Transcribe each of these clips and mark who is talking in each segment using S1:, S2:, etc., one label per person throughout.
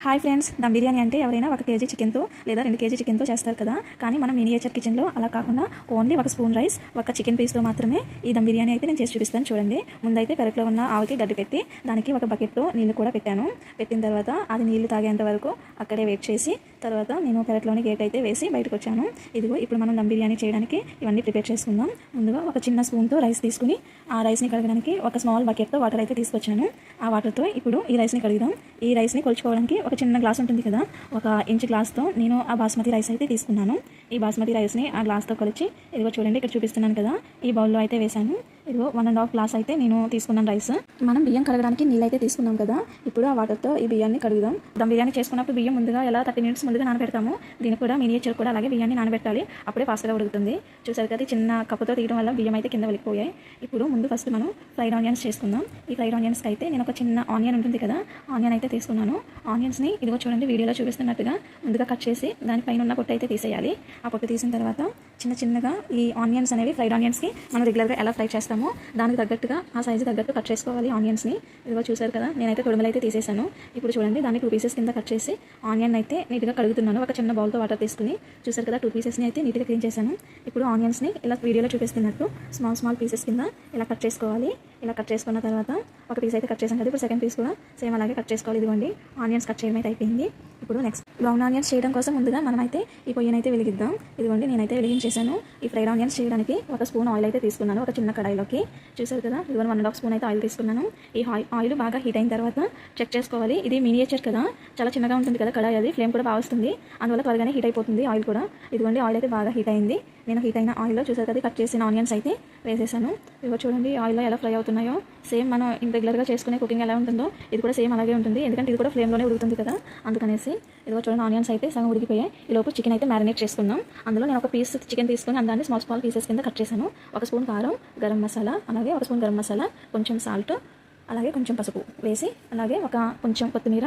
S1: Hi friends, dum biryani అంటే ఎవరైనా 1 KG చికెన్తో లేదా 2 కేజీ చికెన్తో చేస్తారు కదా. కానీ మనం మినియేచర్ కిచెన్లో అలా కాకుండా ఓన్లీ 1 స్పూన్ రైస్, 1 చికెన్ పీస్తో మాత్రమే ఈ దమ్ బిర్యానీ అయితే నేను చేసి చూపిస్తాను. చూడండి, ముందైతే పెరట్లో ఉన్న ఆవుకి గడ్డి పెట్టి దానికి ఒక బకెట్లో నీళ్ళు కూడా పెట్టాను. పెట్టిన తర్వాత అది నీళ్లు తాగేంత వరకు అక్కడే వెయిట్ చేసి తర్వాత నేను పెరట్లోని గేట్ అయితే వేసి బయటకు వచ్చాను. ఇదిగో ఇప్పుడు మనం దమ్ బిర్యానీ చేయడానికి ఇవన్నీ ప్రిపేర్ చేసుకుందాం. ముందుగా ఒక చిన్న స్పూన్తో రైస్ తీసుకుని ఆ రైస్ని కడగడానికి ఒక స్మాల్ బకెట్తో వాటర్ అయితే తీసుకొచ్చాను. ఆ వాటర్తో ఇప్పుడు ఈ రైస్ని కడుగుదాం. ఈ రైస్ని కొలుచుకోవడానికి ఒక చిన్న గ్లాస్ ఉంటుంది కదా, 1 ఇంచ్ గ్లాస్తో నేను ఆ బాస్మతి రైస్ అయితే తీసుకున్నాను. ఈ బాస్మతి రైస్ని ఆ గ్లాస్తో కొలిచి ఇదిగో చూడండి, ఇక్కడ చూపిస్తున్నాను కదా, ఈ బౌల్లో అయితే వేసాను. ఇదిగో 1.5 గ్లాస్ అయితే నేను తీసుకున్నాను రైస్. మనం బియ్యం కడగడానికి నీళ్ళు అయితే తీసుకున్నాం కదా, ఇప్పుడు ఆ వాటర్తో ఈ బియ్యాన్ని కడుగుదాం. దమ్ బిర్యానీ చేసుకున్నప్పుడు బియ్యం ముందుగా ఎలా 30 మినిట్స్ ముందుగా నానబెడతాము, దీనికి కూడా మినియేచర్ కూడా అలాగే బియ్యాన్ని నానబెట్టాలి. అప్పుడే ఫాస్ట్గా ఉడుకుతుంది. చూసారు కదా, చిన్న కప్పుతో తీయడం వల్ల బియ్యం అయితే కింద వెళ్ళిపోయాయి. ఇప్పుడు ఫస్ట్ మనం ఫ్రైడ్ ఆనియన్స్ చేసుకుందాం. ఈ ఫ్రైడ్ ఆనియన్స్కి అయితే నేను ఒక చిన్న ఆనియన్ ఉంటుంది కదా, ఆనియన్ అయితే తీసుకున్నాను. ఆనియన్స్ని ఇదిగో చూడండి, వీడియోలో చూపిస్తున్నట్టుగా ముందుగా కట్ చేసి దానిపైన ఉన్న పొట్టు అయితే తీసేయాలి. ఆ పొట్టు తీసిన తర్వాత చిన్నగా ఈ ఆనియన్స్ అనేవి ఫ్రైడ్ ఆనియన్స్కి మనం రెగ్యులర్గా ఎలా ఫ్రై చేస్తామో దానికి తగ్గట్టుగా ఆ సైజు తగ్గట్టు కట్ చేసుకోవాలి ఆనియన్స్ని. ఇదిగో చూసారు కదా, నేనైతే తొడుములు అయితే తీసేసాను. ఇప్పుడు చూడండి, దాన్ని 2 పీసెస్ కింద కట్ చేసి ఆనియన్ అయితే నీట్గా కడుగుతున్నాను. ఒక చిన్న బౌల్తో వాటర్ తీసుకుని చూసారు కదా, 2 పీసెస్ని అయితే నీట్గా క్లీన్ చేశాను. ఇప్పుడు ఆనియన్స్ని ఇలా వీడియోలో చూపిస్తున్నట్టు స్మాల్ పీసెస్ కింద ఇలా కట్ చేసుకోవాలి. ఇలా కట్ చేసుకున్న తర్వాత ఒక పీస్ అయితే కట్ చేసాను కదా, ఇప్పుడు సెకండ్ పీస్ కూడా సేమ్ అలాగే కట్ చేసుకోవాలి. ఇదిగోండి, ఆనియన్స్ కట్ చేయడం అయితే అయిపోయింది. ఇప్పుడు నెక్స్ట్ బ్రౌన్ ఆనియన్స్ చేయడం కోసం ముందుగా మనమైతే ఈ పొయ్యినైతే వెలిగిద్దాం. ఇదిగోండి, నేనైతే వెలిగించేసాను. ఈ ఫ్రైడ్ ఆనియన్స్ చేయడానికి 1 స్పూన్ ఆయిల్ అయితే తీసుకున్నాను ఒక చిన్న కడాయిలోకి. చూసారు కదా, ఇదిగోండి 1.5 స్పూన్ అయితే ఆయిల్ తీసుకున్నాను. ఈ ఆయిల్ బాగా హీట్ అయిన తర్వాత చెక్ చేసుకోవాలి. ఇది మినియేచర్ కదా, చాలా చిన్నగా ఉంటుంది కదా కడాయి, అది ఫ్లేమ్ కూడా బాగా వస్తుంది, అందువల్ల త్వరగానే హీట్ అయిపోతుంది ఆయిల్ కూడా. ఇదిగోండి, ఆయిల్ అయితే బాగా హీట్ అయింది. నేను హీట్ అయిన ఆయిల్లో చూసారు కదా, కట్ చేసిన ఆనియన్స్ అయితే వేసేసాను. ఇదిగో చూడండి, ఆయిల్లో ఎలా ఫ్రై అవుతున్నాయో సేమ్ మనం రెగ్యులర్గా చేసుకునే కుకింగ్ ఎలా ఉంటుందో ఇది కూడా సేమ్ అలాగే ఉంటుంది, ఎందుకంటే ఇది కూడా ఫ్లేమ్లోనే ఉడుకుతుంది కదా, అందుకనేసి. ఇదిగో చూడండి, ఆనియన్స్ అయితే సగం ఉడికిపోయాయి. ఈ లోపు చికెన్ అయితే మ్యారినేట్ చేసుకుందాం. అందులో నేను ఒక పీస్ చికెన్ తీసుకుని దాన్ని స్మాల్ పీసెస్ కింద కట్ చేశాను. 1 స్పూన్ కారం, గరం మసాలా, అలాగే 1 స్పూన్ గరం మసాలా, కొంచెం సాల్ట్, అలాగే కొంచెం పసుపు వేసి, అలాగే కొంచెం కొత్తిమీర,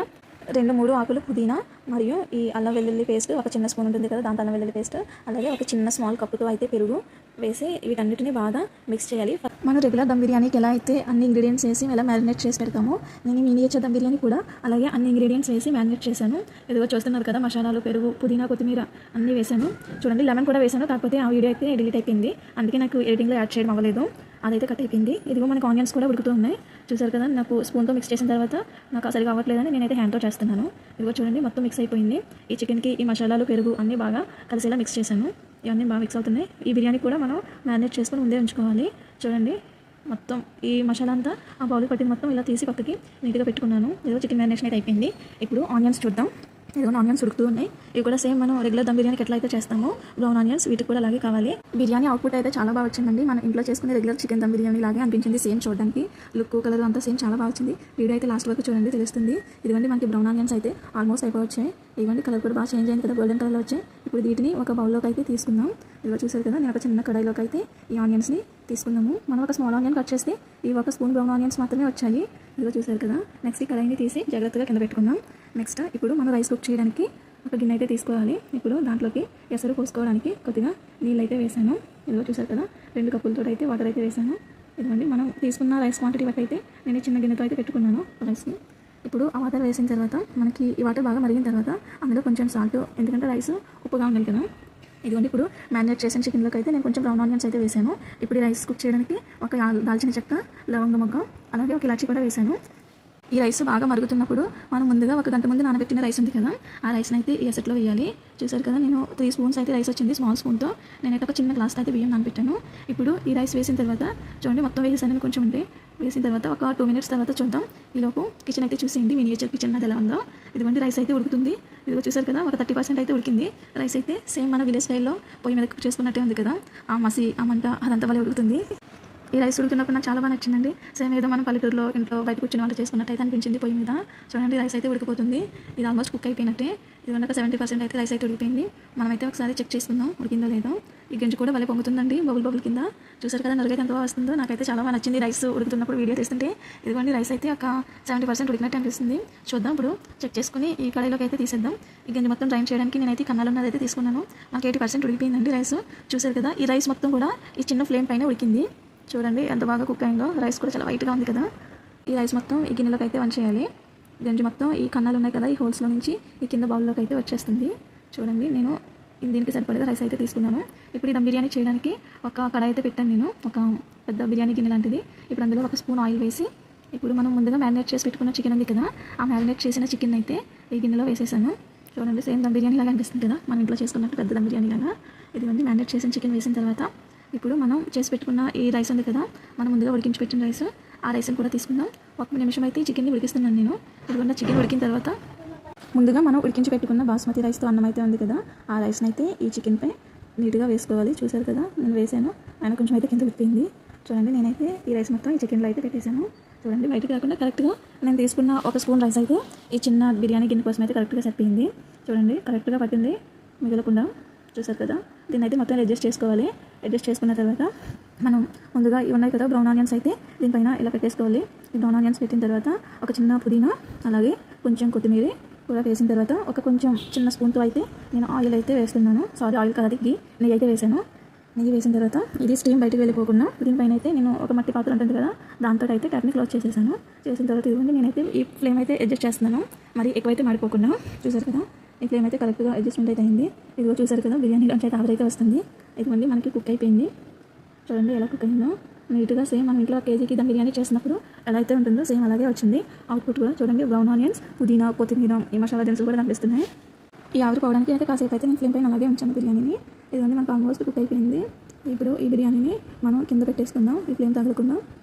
S1: 2-3 ఆకులు పుదీనా, మరియు ఈ అల్లం వెల్లుల్లి పేస్ట్ ఒక చిన్న స్పూన్ ఉంటుంది కదా, దాంతో అల్లం వెల్లుల్లి పేస్ట్, అలాగే ఒక చిన్న స్మాల్ కప్పుతో అయితే పెరుగు వేసి వీటన్నిటిని బాగా మిక్స్ చేయాలి. మనం రెగ్యులర్ దమ్ బిర్యానీకి ఎలా అయితే అన్ని ఇంగ్రీడియంట్స్ వేసి ఎలా మ్యారినేట్ చేసి పెడతామో, నేను మినియేచర్ దమ్ బిర్యానీ కూడా అలాగే అన్ని ఇంగ్రీడియంట్స్ వేసి మ్యారినేట్ చేశాను. ఇదిగో చూస్తున్నారు కదా, మసాలాలు, పెరుగు, పుదీనా, కొత్తిమీర అన్నీ వేసాను. చూడండి, లెమన్ కూడా వేసాను, కాకపోతే ఆ వీడియో అయితే డిలీట్ అయిపోయింది, అందుకే నాకు ఎడిటింగ్లో యాడ్ చేయడం అవ్వలేదు, అదైతే కట్ అయిపోయింది. ఇదిగో మనకు ఆనియన్స్ కూడా ఉడుకుతూ ఉన్నాయి. చూసారు కదా, నాకు స్పూన్తో మిక్స్ చేసిన తర్వాత నాకు అసలు అవ్వట్లేదని నేనైతే హ్యాండ్తో చేస్తున్నాను. ఇదిగో చూడండి, మొత్తం మిక్స్ అయిపోయింది. ఈ చికెన్కి ఈ మసాలాలు, పెరుగు అన్నీ బాగా కలిసేలా మిక్స్ చేశాను. ఇవన్నీ బాగా మిక్స్ అవుతున్నాయి. ఈ బిర్యానీ కూడా మనం మ్యారినేట్ చేసుకొని ముందే ఉంచుకోవాలి. చూడండి, మొత్తం ఈ మసాలా అంతా ఆ బౌల్ పట్టింది మొత్తం ఇలా తీసి పక్కకి నీట్గా పెట్టుకున్నాను. ఇదిగో చికెన్ మ్యారినేషన్ అయితే అయిపోయింది. ఇప్పుడు ఆనియన్స్ చూద్దాం. ఇదిగో ఆనియన్స్ ఉడుకుతూ ఉన్నాయి. ఇవి కూడా సేమ్ మనం రెగ్యులర్ దమ్ బిర్యానీకి ఎట్లా అయితే చేస్తామో బ్రౌన్ ఆనియన్స్ వీటికి కూడా అలాగే కావాలి. బిర్యానీ అవుట్పుట్ అయితే చాలా బాగా వచ్చిందండి. మన ఇంట్లో చేసుకునే రెగ్యులర్ చికెన్ దమ్ బిర్యానీ లాగే అనిపించింది. సేమ్ చూడడానికి లుక్, కలర్ అంతా సేమ్ చాలా బాగా వచ్చింది. వీడియో అయితే లాస్ట్ వరకు చూడండి, తెలుస్తుంది. ఇదిగోండి, మనకి బ్రౌన్ ఆనియన్స్ అయితే ఆల్మోస్ట్ అయిపోవచ్చాయి. ఇదిగోండి, కలర్ కూడా బాగా చేంజ్ అయింది కదా, గోల్డెన్ కలర్లో వచ్చాయి. ఇప్పుడు వీటిని ఒక బౌల్లోకి అయితే తీసుకుందాం. ఇదిగో చూసారు కదా, నేను ఒక చిన్న కడాయిలోకి అయితే ఈ ఆనియన్స్ని తీసుకున్నాము. మనం ఒక స్మాల్ ఆనియన్ కట్ చేస్తే ఈ 1 స్పూన్ బ్రౌన్ ఆనియన్స్ మాత్రమే వచ్చాయి. ఇదిగో చూసారు కదా, నెక్స్ట్ ఈ కడాయిని తీసి జాగ్రత్తగా కింద పెట్టుకుందాం. నెక్స్ట్ ఇప్పుడు మనం రైస్ కుక్ చేయడానికి ఒక గిన్నె అయితే తీసుకోవాలి. ఇప్పుడు దాంట్లోకి ఎసరు పోసుకోవడానికి కొద్దిగా నీళ్ళు అయితే వేసాను. ఇదిగో చూసారు కదా, 2 కప్పులతో అయితే వాటర్ అయితే వేసాను. ఇదిగోండి, మనం తీసుకున్న రైస్ క్వాంటిటీ బట్టి అయితే నేను చిన్న గిన్నెతో అయితే పెట్టుకున్నాను రైస్ని. ఇప్పుడు ఆ వాటర్ వేసిన తర్వాత మనకి ఈ వాటర్ బాగా మరిగిన తర్వాత అందులో కొంచెం సాల్ట్, ఎందుకంటే రైస్ ఉప్పుగా ఉండాలి కదా. ఇదిగోండి, ఇప్పుడు మ్యారినేట్ చేసిన చికెన్లోకి అయితే నేను కొంచెం బ్రౌన్ ఆనియన్స్ అయితే వేసాను. ఇప్పుడు ఈ రైస్ కుక్ చేయడానికి ఒక దాల్చిన చెక్క, లవంగ మొగ్గ, అలాగే ఒక ఇలాచీ కూడా వేసాను. ఈ రైస్ బాగా మరుగుతున్నప్పుడు మనం ముందుగా 1 గంట ముందు నానబెట్టిన రైస్ ఉంది కదా, ఆ రైస్ని అయితే ఈ ఎసట్లో వేయాలి. చూసారు కదా, నేను 3 స్పూన్స్ అయితే రైస్ వచ్చింది స్మాల్ స్పూన్తో. నేనైతే ఒక చిన్న గ్లాస్తో అయితే బియ్యం నానబెట్టాను. ఇప్పుడు ఈ రైస్ వేసిన తర్వాత చూడండి, మొత్తం వేసేసాను కొంచెం ఉంటే. వేసిన తర్వాత ఒక 2 మినిట్స్ తర్వాత చూద్దాం. ఈలోపు కిచెన్ అయితే చూసేయండి, మినియేచర్ కిచెన్ అది ఎలా ఉందో. ఇదిగోండి, రైస్ అయితే ఉడుకుతుంది. ఇదిగో చూసారు కదా, ఒక 30% అయితే ఉడికింది. రైస్ అయితే సేమ్ మన విలేజ్ స్టైల్లో పొయ్యి మీద కుక్ చేసుకున్నట్టే ఉంది కదా, ఆ మసి, ఆ మంట అదంతా వల్ల ఉడుకుతుంది. ఈ రైస్ ఉడుకుతున్నప్పుడు నాకు చాలా బాగా నచ్చిందండి. సేమ్ ఏదో మనం పల్లెటూరులో ఇంట్లో బయట కూర్చుని వంట చేసుకున్నట్టు అయితే అనిపించింది పొయ్యి మీద. చూడండి, రైస్ అయితే ఉడికిపోతుంది. ఇది ఆల్మోస్ట్ కుక్ అయిపోయినట్టే. ఇది ఒక 70% అయితే రైస్ అయితే ఉడికిపోయింది. మనమైతే ఒకసారి చెక్ చేసుకుందాం ఉడికిందో లేదో. ఈ గంజి కూడా భలే పొంగుతుందండి, బబుల్ కింద. చూసారు కదా, నలుగైతే ఎంత బాగా వస్తుందో. నాకైతే చాలా బాగా నచ్చింది రైస్ ఉడుకుతున్నప్పుడు వీడియో తీస్తుంటే. ఇదిగోండి, రైస్ అయితే ఒక 70% ఉడికినట్టు అనిపిస్తుంది. చూద్దాం, ఇప్పుడు చెక్ చేసుకుని ఈ కడాయిలోకి అయితే తీసేద్దాం. ఈ గంజి మొత్తం డ్రైన్ చేయడానికి నేనైతే కన్నాలు ఉన్నది అయితే తీసుకున్నాను. నాకు 80% ఉడికిపోయిందండి రైస్. చూసారు కదా, ఈ రైస్ మొత్తం కూడా ఈ చిన్న ఫ్లేమ్ పైన ఉడికింది. చూడండి ఎంత బాగా కుక్ అయిందో. రైస్ కూడా చాలా వైట్గా ఉంది కదా. ఈ రైస్ మొత్తం ఈ గిన్నెలోకి అయితే వంచేయాలి. గంజి మొత్తం ఈ కన్నాలు ఉన్నాయి కదా, ఈ హోల్స్లో నుంచి ఈ కింద బౌల్లోకి అయితే వచ్చేస్తుంది. చూడండి, నేను దీనికి సరిపడేగా రైస్ అయితే తీసుకున్నాను. ఇప్పుడు ఈ దమ్ బిర్యానీ చేయడానికి ఒక కడాయి అయితే పెట్టాను నేను, ఒక పెద్ద బిర్యానీ గిన్నె లాంటిది. ఇప్పుడు అందులో ఒక స్పూన్ ఆయిల్ వేసి, ఇప్పుడు మనం ముందుగా మ్యారినేట్ చేసి పెట్టుకున్న చికెన్ ఉంది కదా, ఆ మ్యారినేట్ చేసిన చికెన్ అయితే ఈ గిన్నెలో వేసేసాను. చూడండి, సేమ్ దమ్ బిర్యానీ లాగా అనిపిస్తుంది కదా, మన ఇంట్లో చేసుకున్నట్టు పెద్ద దమ్ బిర్యానీ లాగా. ఇదిగోండి మ్యారినేట్ చేసిన చికెన్ వేసిన తర్వాత ఇప్పుడు మనం చేసి పెట్టుకున్న ఈ రైస్ ఉంది కదా, మనం ముందుగా ఉడికించి పెట్టిన రైస్, ఆ రైస్ని కూడా తీసుకుందాం. 1 నిమిషం అయితే ఈ చికెన్ని ఉడికిస్తున్నాను నేను. ఇదిగోండి చికెన్ ఉడికిన తర్వాత ముందుగా మనం ఉడికించి పెట్టుకున్న బాస్మతి రైస్తో అన్నం అయితే ఉంది కదా, ఆ రైస్ని అయితే ఈ చికెన్పై నీట్గా వేసుకోవాలి. చూసారు కదా, నేను వేసాను, ఆయన కొంచెం అయితే కింద ఉడికింది. చూడండి, నేనైతే ఈ రైస్ మొత్తం ఈ చికెన్లో అయితే పెట్టేశాను. చూడండి, బయటకు కాకుండా కరెక్ట్గా నేను తీసుకున్న 1 స్పూన్ రైస్ అయితే ఈ చిన్న బిర్యానీ గిన్నె కోసం అయితే కరెక్ట్గా సరిపోయింది. చూడండి, కరెక్ట్గా పట్టింది, మిగలకుండా. చూసారు కదా, దీన్ని అయితే మొత్తం అడ్జస్ట్ చేసుకోవాలి. అడ్జస్ట్ చేసుకున్న తర్వాత మనం ముందుగా ఇవి ఉన్నాయి కదా బ్రౌన్ ఆనియన్స్, అయితే దీనిపైన ఇలా పెట్టేసుకోవాలి. ఈ బ్రౌన్ ఆనియన్స్ పెట్టిన తర్వాత ఒక చిన్న పుదీనా, అలాగే కొంచెం కొత్తిమీర కూడా వేసిన తర్వాత ఒక కొంచెం చిన్న స్పూన్తో అయితే నేను ఆయిల్ అయితే వేస్తున్నాను. సారీ, ఆయిల్ కాదు, నెయ్యి అయితే వేసాను. నెయ్యి వేసిన తర్వాత ఇది స్టీమ్ బయటకు వెళ్ళిపోకుండా దీనిపైన అయితే నేను ఒక మట్టి పాత్ర ఉంటుంది కదా, దాంతో అయితే ట్యాప్ని క్లోజ్ చేసేసాను. చేసిన తర్వాత ఇదిగోండి నేనైతే ఈ ఫ్లేమ్ అయితే అడ్జస్ట్ చేస్తున్నాను, మరి ఎక్కువైతే మాడిపోకుండా. చూసారు కదా, ఈ ఫ్లేమ్ అయితే కరెక్ట్గా అడ్జస్ట్మెంట్ అయితే అయింది. ఇదిగో చూసారు కదా, బిర్యానీలోంచి అయితే ఆవిరి అయితే వస్తుంది. ఇదిగోండి మనకి కుక్ అయిపోయింది. చూడండి ఎలా కుక్ అయిందో నీట్గా. సేమ్ మనం ఇంట్లో కేజీకి దమ్ బిర్యానీ చేసినప్పుడు ఎలా అయితే ఉంటుందో సేమ్ అలాగే వచ్చింది అవుట్పుట్ కూడా. చూడండి, బ్రౌన్ ఆనియన్స్, పుదీనా, కొత్తిమీర, ఈ మసాలా దినుసులు కూడా కనిపిస్తున్నాయి. ఈ ఆవిరి పోవడానికి అయితే కాసేపు అయితే నేను ఫ్లేమ్ పైన అలాగే ఉంచాను బిర్యానీని. ఇదిగోండి మనకు ఆల్మోస్ట్ కుక్ అయిపోయింది. ఇప్పుడు ఈ బిర్యానీని మనం కింద పెట్టేసుకుందాం, ఈ ఫ్లేమ్ తగలకుండా.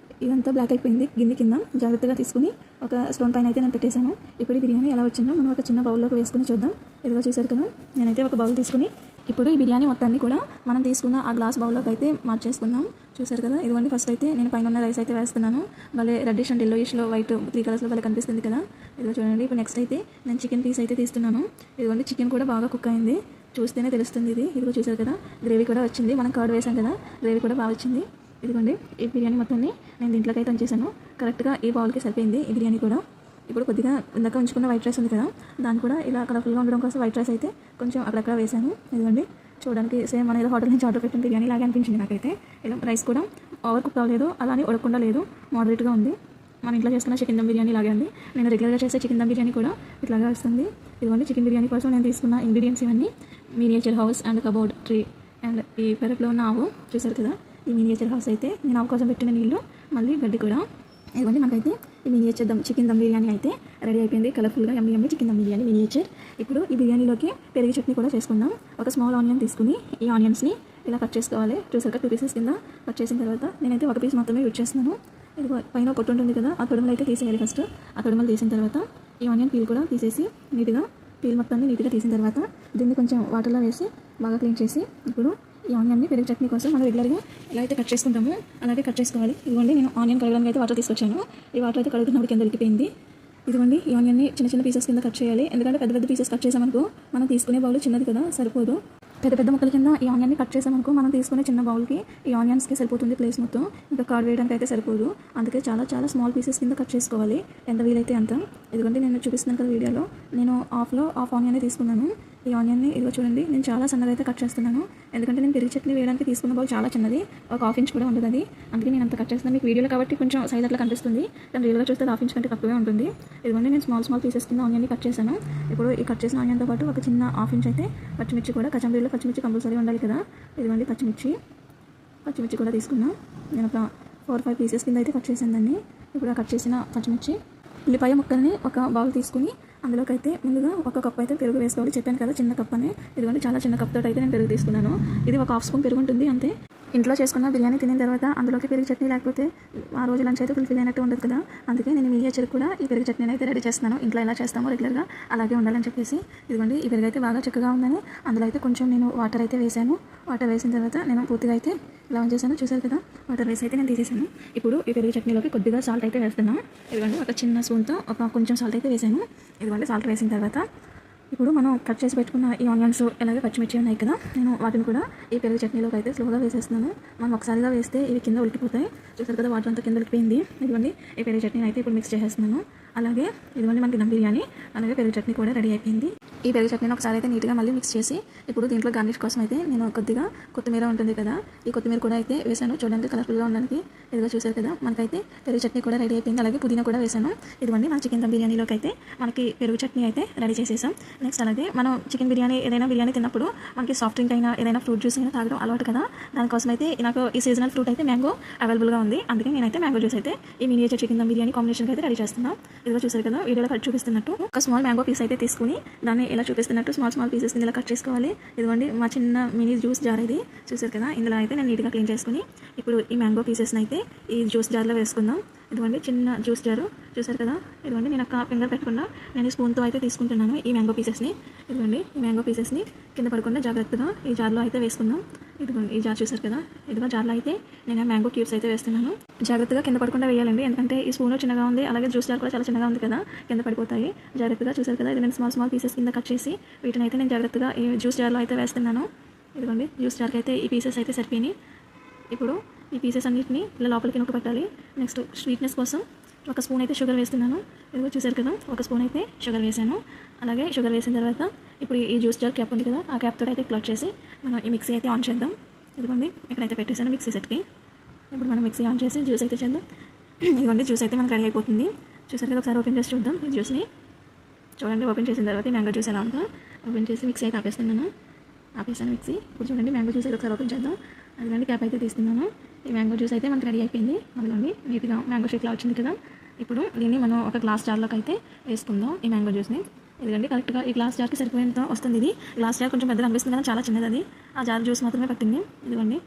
S1: ఇదంతా బ్లాక్ అయిపోయింది గిన్నె కింద, జాగ్రత్తగా తీసుకుని ఒక స్టోన్ పైన అయితే నేను పెట్టేశాను. ఇప్పుడు ఈ బిర్యానీ ఎలా వచ్చిందో మనం ఒక చిన్న బౌల్లోకి వేసుకుని చూద్దాం. ఇదిగో చూసారు కదా, నేనైతే ఒక బౌల్ తీసుకుని ఇప్పుడు ఈ బిర్యానీ మొత్తాన్ని కూడా మనం తీసుకున్న ఆ గ్లాస్ బౌల్లోకి అయితే మార్చేసుకుందాం. చూసారు కదా, ఇదిగోండి ఫస్ట్ అయితే నేను పైన ఉన్న రైస్ అయితే వేస్తున్నాను. భలే రెడ్డిష్ అండ్ ఎల్లోయిష్లో వైట్ 3 కలర్స్లో భలే కనిపిస్తుంది కదా. ఇదిగో చూడండి, ఇప్పుడు నెక్స్ట్ అయితే నేను చికెన్ పీస్ అయితే తీస్తున్నాను. ఇదిగోండి చికెన్ కూడా బాగా కుక్ అయింది, చూస్తేనే తెలుస్తుంది ఇది. ఇదిగో చూసారు కదా, గ్రేవీ కూడా వచ్చింది, మనం కర్డ్ వేసాం కదా, గ్రేవీ కూడా బాగా వచ్చింది. ఇదిగోండి ఈ బిర్యానీ మొత్తాన్ని నేను దీంట్లోకి అయితే ఉంచేసాను. కరెక్ట్గా ఈ బౌల్కి సరిపోయింది ఈ బిర్యానీ కూడా. ఇప్పుడు కొద్దిగా ఇందాక ఉంచుకున్న వైట్ రైస్ ఉంది కదా, దాన్ని కూడా ఇలా కలర్ఫుల్గా ఉండడం కోసం వైట్ రైస్ అయితే కొంచెం అక్కడక్కడ వేసాను. ఇదిగోండి చూడడానికి సేమ్ మన ఏదో హోటల్ నుంచి ఆర్డర్ పెట్టిన బిర్యానీ లాగా అనిపించింది నాకైతే. ఇలా రైస్ కూడా ఓవర్ కుక్ అవ్వలేదు, అలానే ఉడకకుండా లేదు, మోడరేట్గా ఉంది. మన ఇంట్లో చేసుకున్న చికెన్ దమ్ బిర్యానీ లాగే ఉంది. నేను రెగ్యులర్గా చేసే చికెన్ దమ్ బిర్యానీ కూడా ఇట్లాగా వస్తుంది. ఇదిగోండి చికెన్ బిర్యానీ కోసం నేను తీసుకున్న ఇంగ్రీడియంట్స్ ఇవన్నీ: miniature house and cupboard tree and ఈ పెరట్లో ఉన్న ఆవు. చూసారు కదా, ఈ మినియేచర్ హౌస్ అయితే నేను ఆవు కోసం పెట్టిన నీళ్ళు, మళ్ళీ గడ్డి కూడా. ఇదిగోండి మనకైతే ఈ మినియేచర్ చికెన్ దమ్ బిర్యానీ అయితే రెడీ అయిపోయింది. కలర్ఫుల్గా yummy chicken dum biryani miniature. ఇప్పుడు ఈ బిర్యానీలోకి పెరుగు చట్నీ కూడా చేసుకుందాం. ఒక స్మాల్ ఆనియన్ తీసుకుని ఈ ఆనియన్స్ని ఇలా కట్ చేసుకోవాలి. చూసాక 2 పీసెస్ కింద కట్ చేసిన తర్వాత నేనైతే 1 పీస్ మాత్రమే యూజ్ చేస్తున్నాను. ఇది పైన పొట్టు ఉంటుంది కదా, ఆ తొడుమలు అయితే తీసేయాలి ఫస్ట్. ఆ తొడుమలు తీసిన తర్వాత ఈ ఆనియన్ పీల్ కూడా తీసేసి నీట్గా పీల్ మొత్తాన్ని నీట్గా తీసిన తర్వాత దీన్ని కొంచెం వాటర్లో వేసి బాగా క్లీన్ చేసి ఇప్పుడు ఈ ఆనియన్ని పెరుగు చట్నీ కోసం మనం రెగ్యులర్గా ఎలా అయితే కట్ చేసుకుంటామో అలాగే కట్ చేసుకోవాలి. ఇదిగోండి నేను ఆనియన్ కడగడానికి అయితే వాటర్ తీసుకొచ్చాను. ఈ వాటర్ అయితే కడుగుతున్నప్పుడు కింద ఉడికిపోయింది. ఇదిగోండి ఈ ఆనియన్ని చిన్న పీసెస్ కింద కట్ చేయాలి. ఎందుకంటే పెద్ద పీసెస్ కట్ చేసామనుకో మనం తీసుకునే బౌల్ చిన్నది కదా, సరిపోదు. పెద్ద ముక్కల కింద ఈ ఆనియన్ని కట్ చేసామనుకో మనం తీసుకునే చిన్న బౌల్కి ఈ ఆనియన్స్కి సరిపోతుంది ప్లేస్ మొత్తం. ఇంకా కర్డ్ వేయడానికి అయితే సరిపోదు. అందుకే చాలా స్మాల్ పీసెస్ కింద కట్ చేసుకోవాలి, ఎంత వీలైతే అంత. ఎందుకంటే నేను చూపిస్తున్నాను కదా వీడియోలో, నేను హాఫ్ ఆనియన్ తీసుకున్నాను. ఈ ఆనియన్ని ఇదిగో చూడండి, నేను చాలా సన్నగా అయితే కట్ చేస్తున్నాను. ఎందుకంటే నేను పెరుగు చట్నీ వేయడానికి తీసుకున్న బౌల్ చాలా చిన్నది, ఒక 1/2 ఇంచ్ కూడా ఉండదు అది. అందుకే నేను అంత కట్ చేస్తున్నాను. మీకు వీడియోలో కాబట్టి కొంచెం సైజ్ అట్లా కనిపిస్తుంది, కానీ రియల్గా చూస్తే 1/2 ఇంచ్ కంటే తక్కువే ఉంటుంది. ఇదిగోండి నేను స్మాల్ పీసెస్ కింద ఆనియన్ని కట్ చేశాను. ఇప్పుడు ఈ కట్ చేసిన ఆనియన్తో పాటు ఒక చిన్న 1/2 ఇంచ్ అయితే పచ్చిమిర్చి కూడా, కచంబరీలో పచ్చిమిర్చి కంపల్సరీ ఉండాలి కదా. ఇదిగోండి పచ్చిమిర్చి కూడా తీసుకున్నాను. నేను ఒక 4-5 పీసెస్ కింద అయితే కట్ చేసాను దాన్ని. ఇప్పుడు ఆ కట్ చేసిన పచ్చిమిర్చి, ఉల్లిపాయ ముక్కల్ని ఒక బౌల్ తీసుకుని అందులోకి అయితే ముందుగా 1 కప్ అయితే పెరుగు వేసుకోవాలి. చెప్పాను కదా చిన్న కప్ అని. ఇదిగోండి చాలా చిన్న కప్ తోటి అయితే నేను పెరుగు తీసుకున్నాను. ఇది ఒక 1/2 స్పూన్ పెరుగు ఉంటుంది అంతే. ఇంట్లో చేసుకున్న బిర్యానీ తినిన తర్వాత అందులోకి పెరుగు చట్నీ లేకపోతే ఆ రోజు లంచ్ అయితే ఫుల్ఫిల్ అయినట్టు ఉండదు కదా. అందుకే నేను మినియేచర్ కూడా ఈ పెరుగు చట్నీని అయితే రెడీ చేస్తున్నాను. ఇంట్లో ఎలా చేస్తామో రెగ్యులర్గా అలాగే ఉండాలని చెప్పేసి. ఇదిగోండి ఈ పెరుగు అయితే బాగా చక్కగా ఉందని అందులో అయితే కొంచెం నేను వాటర్ అయితే వేసాను. వాటర్ వేసిన తర్వాత నేను పూర్తిగా అయితే ఇలా చేశాను. చూసారు కదా, వాటర్ వేసి అయితే నేను తీసేసాను. ఇప్పుడు ఈ పెరుగు చట్నీలోకి కొద్దిగా సాల్ట్ అయితే వేస్తున్నాను. ఇదిగోండి ఒక చిన్న స్పూన్తో కొంచెం సాల్ట్ అయితే వేసాను. ఇదిగోండి సాల్ట్ వేసిన తర్వాత ఇప్పుడు మనం కట్ చేసి పెట్టుకున్న ఈ ఆనియన్స్ అలాగే పచ్చిమిర్చి ఉన్నాయి కదా, నేను వాటిని కూడా ఈ పెరుగు చట్నీలోకి అయితే స్లోగా వేసేస్తున్నాను. మనం ఒకసారిగా వేస్తే ఇవి కింద ఉడికిపోతాయి. చూసారు కదా, వాటర్ అంతా కింద ఉడికిపోయింది. ఇదిగోండి ఈ పెరుగు చట్నీని అయితే ఇప్పుడు మిక్స్ చేసేస్తున్నాను. అలాగే ఇదిగోండి మనకి దమ్ బిర్యానీ అలాగే పెరుగు చట్నీ కూడా రెడీ అయిపోయింది. ఈ పెరుగు చట్నీని ఒకసారి అయితే నీట్గా మళ్ళీ మిక్స్ చేసి ఇప్పుడు దీంట్లో గార్నిష్ కోసం అయితే నేను కొద్దిగా కొత్తిమీర ఉంటుంది కదా, ఈ కొత్తిమీర కూడా అయితే వేసాను. చూడడానికి కలర్ఫుల్గా ఉండడానికి ఇదిగో చూసారు కదా, మనకైతే పెరుగు చట్నీ కూడా రెడీ అయిపోయింది. అలాగే పుదీనా కూడా వేసాను. ఇదిగోండి మన చికెన్ దమ్ బిర్యానీలోకి అయితే మనకి పెరుగు చట్నీ అయితే రెడీ చేసేసాం. నెక్స్ట్ అలాగే మనం చికెన్ బిర్యానీ ఏదైనా బిర్యానీ తిన్నప్పుడు మనకి సాఫ్ట్ డ్రింక్ అయినా ఏదైనా ఫ్రూట్ జ్యూస్ అయినా తాగడం అలవాటు కదా, దానికోసం అయితే నాకు ఈ సీజనల్ ఫ్రూట్ అయితే మ్యాంగో అవైలబుల్గా ఉంది. అందుకే నేనైతే మ్యాంగో జ్యూస్ అయితే ఈ మినియేచర్ చికెన్ దమ్ బిర్యానీ కాంబినేషన్కి అయితే రెడీ చేస్తున్నాను. ఇదిగో చూసారు కదా, వీడియోలో కట్ చూపిస్తున్నట్టు ఒక స్మాల్ మ్యాంగో పీస్ అయితే తీసుకుని దాన్ని ఎలా చూపిస్తున్నట్టు స్మాల్ పీసెస్ ఇలా కట్ చేసుకోవాలి. ఇదిగోండి మా చిన్న మినీ జ్యూస్ జార్ ఇది చూసారు కదా, ఇందులో అయితే నేను నీట్గా క్లీన్ చేసుకుని ఇప్పుడు ఈ మ్యాంగో పీసెస్ని అయితే ఈ జ్యూస్ జార్లో వేసుకుందాం. ఇదిగోండి చిన్న జ్యూస్ జారు చూసారు కదా, ఇదిగోండి నేను ఒక ఫింగర్ పెట్టకుండా నేను స్పూన్తో అయితే తీసుకుంటున్నాను ఈ మ్యాంగో పీసెస్ని. ఇదిగోండి ఈ మ్యాంగో పీసెస్ని కింద పడకుండా జాగ్రత్తగా ఈ జార్లో అయితే వేసుకుందాం. ఇదిగోండి ఈ జార్ చూసారు కదా, ఇదిగో జార్లో అయితే నేను మ్యాంగో క్యూబ్స్ అయితే వేస్తున్నాను. జాగ్రత్తగా కింద పడకుండా వేయాలండి, ఎందుకంటే ఈ స్పూన్ చిన్నగా ఉంది, అలాగే జ్యూస్ జార్ కూడా చాలా చిన్నగా ఉంది కదా, కింద పడిపోతాయి. జాగ్రత్తగా చూసారు కదా, ఇది నేను స్మాల్ పీసెస్ కింద కట్ చేసి వీటిని అయితే నేను జాగ్రత్తగా ఈ జ్యూస్ జార్లో అయితే వేస్తున్నాను. ఇదిగోండి జ్యూస్ జార్కి అయితే ఈ పీసెస్ అయితే సరిపోయినాయి. ఇప్పుడు ఈ పీసెస్ అన్నింటినీ ఇలా లోపలికి నొక్కి పెట్టాలి. నెక్స్ట్ స్వీట్నెస్ కోసం ఒక స్పూన్ అయితే షుగర్ వేస్తున్నాను. ఇదిగో చూసారు కదా, ఒక స్పూన్ అయితే షుగర్ వేసాను. అలాగే షుగర్ వేసిన తర్వాత ఇప్పుడు ఈ జ్యూస్ జార్ క్యాప్ ఉంది కదా, ఆ క్యాప్ తోటి అయితే క్లోజ్ చేసి మనం ఈ మిక్సీ అయితే ఆన్ చేద్దాం. ఇదిగోండి ఇక్కడైతే పెట్టేసాను మిక్సీ సెట్కి. ఇప్పుడు మనం మిక్సీ ఆన్ చేసి జ్యూస్ అయితే చేద్దాం. ఇదిగోండి జ్యూస్ అయితే మనకు రెడీ అయిపోతుంది. చూసారు కదా, ఒకసారి ఓపెన్ చేసి చూద్దాం ఈ జ్యూస్ని. చూడండి ఓపెన్ చేసిన తర్వాత ఈ మ్యాంగో జ్యూస్ ఎలా ఉందో ఓపెన్ చేసి మిక్సీ అయితే ఆపేసాను మిక్సీ. ఇప్పుడు చూడండి మ్యాంగో జ్యూస్ అయితే ఒకసారి ఓపెన్ చేద్దాం. అదిగోండి క్యాప్ అయితే తీస్తున్నాను. ఈ మ్యాంగో జ్యూస్ అయితే మనకు రెడీ అయిపోయింది. అదిగోండి నీట్గా మ్యాంగో షేక్లా వచ్చింది కదా. ఇప్పుడు దీన్ని మనం ఒక గ్లాస్ జార్లోకి అయితే వేసుకుందాం ఈ మ్యాంగో జ్యూస్ని. ఇదిగోండి కరెక్ట్గా ఈ గ్లాస్ జార్కి సరిపోయేంత వస్తుంది. ఇది గ్లాస్ జార్ కొంచెం పెద్దగా అనిపిస్తుంది కదా, చాలా చిన్నది అది. ఆ జార్ జ్యూస్ మాత్రమే పట్టింది. ఇదిగోండి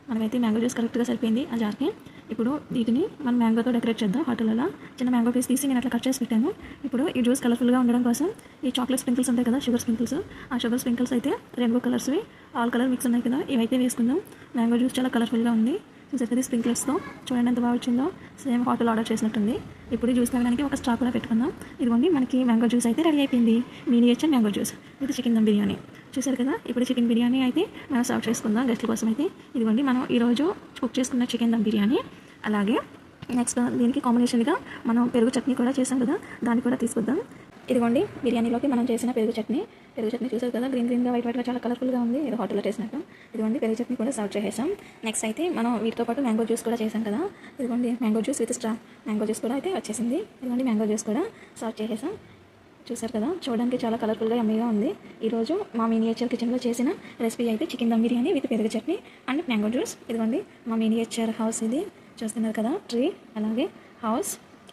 S1: మనకైతే మ్యాంగో జ్యూస్ కరెక్ట్గా సరిపోయింది ఆ జార్కి. ఇప్పుడు వీటిని మనం మ్యాంగోతో డెకరేట్ చేద్దాం. హోటల్లో చిన్న మ్యాంగో పీస్ తీసి నేను అట్లా కట్ చేసి పెట్టాను. ఇప్పుడు ఈ జ్యూస్ కలర్ఫుల్గా ఉండడం కోసం ఈ చాక్లెట్ స్ప్రింకిల్స్ ఉంటాయి కదా, షుగర్ స్ప్రింకిల్స్, ఆ షుగర్ స్ప్రింకిల్స్ అయితే రెయిన్బో కలర్స్వి ఆల్ కలర్ మిక్స్ ఉన్నాయి కదా, ఇవైతే వేసుకుందాం. మ్యాంగో జ్యూస్ చాలా కలర్ఫుల్గా ఉంది చూసారు, స్ప్రింకిల్స్తో చూడండి ఎంత బాగా వచ్చిందో, సేమ్ హోటల్ ఆర్డర్ చేసినట్టుంది. ఇప్పుడు జ్యూస్ తాగడానికి ఒక స్ట్రా కూడా పెట్టుకుందాం. ఇదిగోండి మనకి మ్యాంగో జ్యూస్ అయితే రెడీ అయిపోయింది. మినియేచర్ మ్యాంగో జ్యూస్ ఇది చికెన్ దమ్ బిర్యానీ చూసారు కదా. ఇప్పుడు చికెన్ బిర్యానీ అయితే మనం సర్వ్ చేసుకుందాం గెస్ట్ల కోసం అయితే. ఇదిగోండి మనం ఈరోజు కుక్ చేసుకున్న చికెన్ దమ్ బిర్యానీ. అలాగే నెక్స్ట్ దీనికి కాంబినేషన్గా మనం పెరుగు చట్నీ కూడా చేసాం కదా, దాన్ని కూడా తీసుకొద్దాం. ఇదిగోండి బిర్యానీలోకి మనం చేసిన పెరుగు చట్నీ చూసారు కదా, గ్రీన్గా వైట్గా చాలా కలర్ఫుల్గా ఉంది, ఏదో హోటల్లో చేసినట్టు. ఇదిగోండి పెరుగు చట్నీ కూడా సర్వ్ చేసేసాం. నెక్స్ట్ అయితే మనం వీటితో పాటు మ్యాంగో జ్యూస్ కూడా చేసాం కదా, ఇదిగోండి mango juice with straw mango juice కూడా అయితే వచ్చేసింది. ఇదిగోండి మ్యాంగో జ్యూస్ కూడా సర్వ్ చేసేసాం. చూసారు కదా, చూడడానికి చాలా కలర్ఫుల్గా యమ్మీగా ఉంది. ఈరోజు మా మినియేచర్ కిచెన్లో చేసిన రెసిపీ అయితే చికెన్ దమ్ బిర్యానీ విత్ పెరుగు చట్నీ అండ్ మ్యాంగో జ్యూస్. ఇదిగోండి మా మినియేచర్ హౌస్ ఇది చూస్తున్నారు కదా, ట్రీ అలాగే హౌస్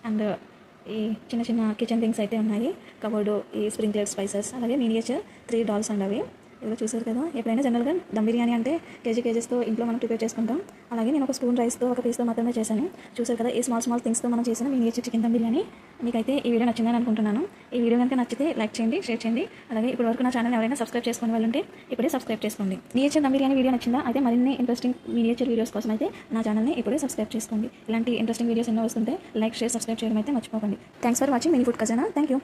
S1: అండ్ ఈ చిన్న చిన్న కిచెన్ థింగ్స్ అయితే ఉన్నాయి. కబోర్డు, ఈ స్ప్రింక్లర్ స్పైసెస్, అలాగే మినియేచర్ 3 డాల్స్ అండ్ అవి. ఇదిగో చూసారు కదా, ఎప్పుడైనా జనరల్గా దమ్ బిర్యానీ అంటే కేజెస్తో ఇంట్లో మనం ప్రిపేర్ చేసుకుంటాం. అలాగే నేను ఒక స్పూన్ రైస్తో ఒక పీస్తో మాత్రమే చేశాను. చూసారు కదా, ఈ స్మాల్ థింగ్స్తో మనం చేసిన మినియేచర్ చికెన్ దమ్ బిర్యానీ. మీకైతే ఈ వీడియో నచ్చిందని అనుకుంటున్నాను. ఈ వీడియో కనుక నచ్చితే లైక్ చేయండి, షేర్ చేయండి. అలాగే ఇప్పుడు వరకు నా ఛానల్ ఎవరైనా సబ్స్క్రైబ్ చేసుకునే వాళ్ళు ఉంటే ఇప్పుడే సబ్స్క్రైబ్ చేసుకోండి. మినియేచర్ దమ్ బిర్యానీ వీడియో నచ్చిందా అయితే మరిన్ని ఇంట్రెస్టింగ్ మినియేచర్ వీడియోస్ కోసం అయితే నా ఛానల్ని ఇప్పుడే సబ్స్క్రైబ్ చేసుకోండి. ఇలాంటి ఇంట్రెస్టింగ్ వీడియోస్ ఎన్నో వస్తుంటే లైక్, షేర్, సబ్స్క్రైబ్ చేయడం అయితే మర్చిపోకండి. Thanks for watching mini food Khazana. Thank you.